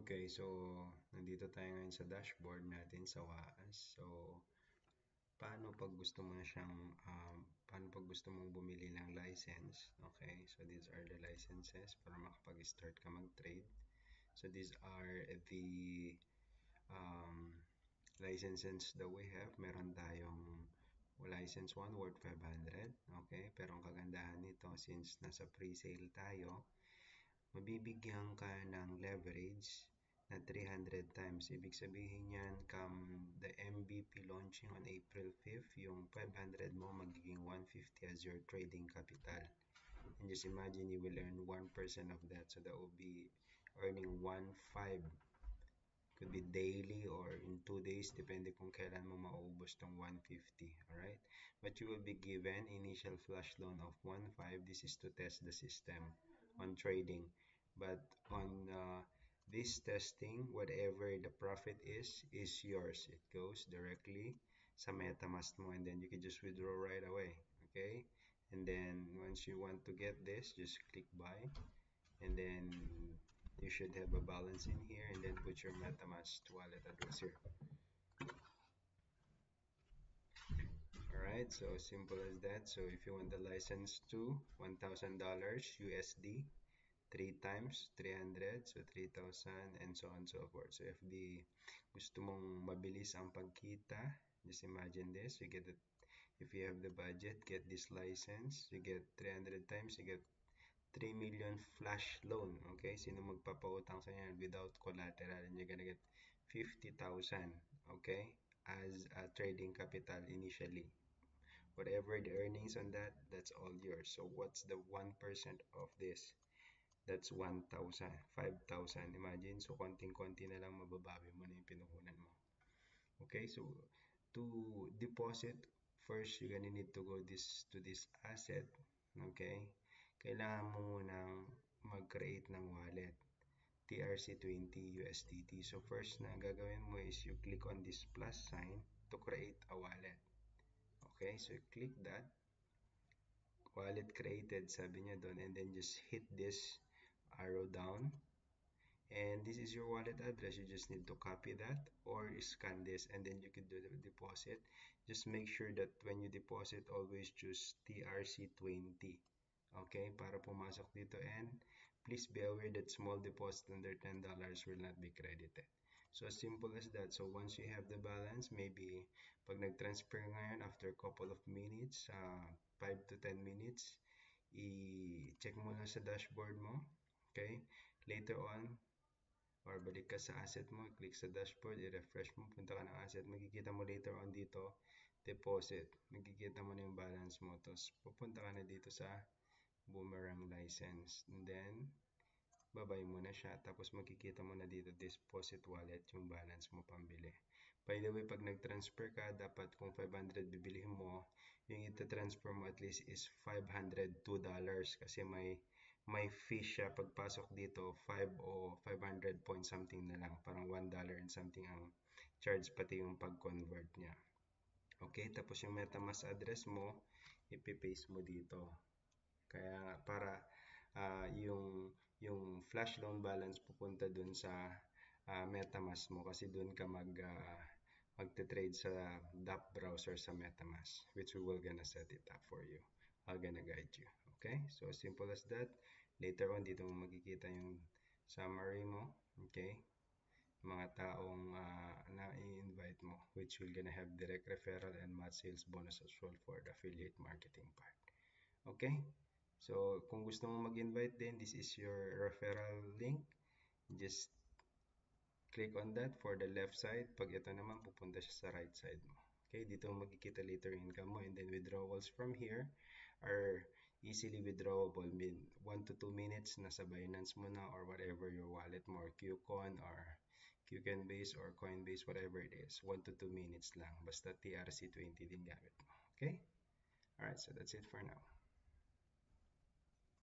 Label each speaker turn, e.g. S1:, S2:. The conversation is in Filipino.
S1: Okay, so nandito tayo ngayon sa dashboard natin sa WAAS. So, paano pag gusto mo na siyang, paano pag gusto mong bumili ng license? Okay, so these are the licenses para makapag-start ka mag-trade. So these are the um, licenses that we have. Meron tayong license 1 worth 500. Okay, pero ang kagandahan nito, since nasa pre-sale tayo, mabibigyan ka ng leverage na 300 times. Ibig sabihin yan, come the MVP launching on April 5th, yung 500 mo magiging 150 as your trading capital. And just imagine you will earn 1% of that. So that will be earning 1.5. Could be daily or in 2 days, depende kung kailan mo mauubos tong 150. Alright? But you will be given initial flash loan of 1.5. This is to test the system on trading. But on this testing, whatever the profit is yours. It goes directly sa MetaMask mo, and then you can just withdraw right away. Okay? And then once you want to get this, just click buy, and then you should have a balance in here, and then put your MetaMask wallet address here. Alright, so simple as that. So if you want the license to $1,000 USD, 3 times 300, so 3,000, and so on and so forth. So if gusto mong mabilis ang pagkita, just imagine this, you get it. If you have the budget, get this license, you get 300 times, you get 3 million flash loan. Okay, sino magpapautang sa yan without collateral, and you're gonna get 50,000, okay, as a trading capital initially. Whatever the earnings on that, that's all yours. So what's the 1% of this? That's 1,000, 5,000. Imagine, so konting-konti na lang mababawi mo na yung pinuhunan mo. Okay, so to deposit, first you're gonna need to go to this asset. Okay, kailangan mo munang mag-create ng wallet, TRC20 USDT. So first na gagawin mo is you click on this plus sign to create a wallet. Okay, so you click that, wallet created, sabi niya doon, and then just hit this arrow down, and this is your wallet address. You just need to copy that or scan this, and then you can do the deposit. Just make sure that when you deposit, always choose TRC20, okay, para pumasok dito. And please be aware that small deposit under $10 will not be credited. So as simple as that. So once you have the balance, maybe pag nag-transfer ngayon, after a couple of minutes, 5 to 10 minutes, i-check mo lang sa dashboard mo. Okay, later on, or balik ka sa asset mo, click sa dashboard, i-refresh mo, punta ka ng asset, makikita mo later on dito, deposit, makikita mo na yung balance mo, tapos pupunta ka na dito sa boomerang license, and then babay mo na siya, tapos makikita mo na dito deposit wallet yung balance mo pambili. By the way, pag nag-transfer ka, dapat kung 500 bibilihin mo, yung ita-transfer mo at least is $502, kasi may fee siya pagpasok dito, 5 o 500 point something na lang, parang $1 and something ang charge, pati yung pag-convert niya. Okay, tapos yung MetaMask address mo, ipipaste mo dito. Kaya para yung flash loan balance pupunta dun sa MetaMask mo, kasi dun ka magte-trade sa DApp browser sa MetaMask, which we will gonna set it up for you. I'm gonna guide you. Okay, so simple as that. Later on, dito mo makikita yung summary mo. Okay, mga taong na-invite mo, which will gonna have direct referral and match sales bonus as well for the affiliate marketing part. Okay, so kung gusto mo mag-invite din, this is your referral link. Just click on that for the left side. Pag ito naman, pupunta siya sa right side mo. Okay, dito mo makikita later income mo, and then withdrawals from here are easily withdrawable. 1 to 2 minutes, nasa Binance mo na or whatever your wallet mo, or QCon or QConBase or Coinbase, whatever it is. 1 to 2 minutes lang. Basta TRC20 din gamit mo. Okay? Alright, so that's it for now.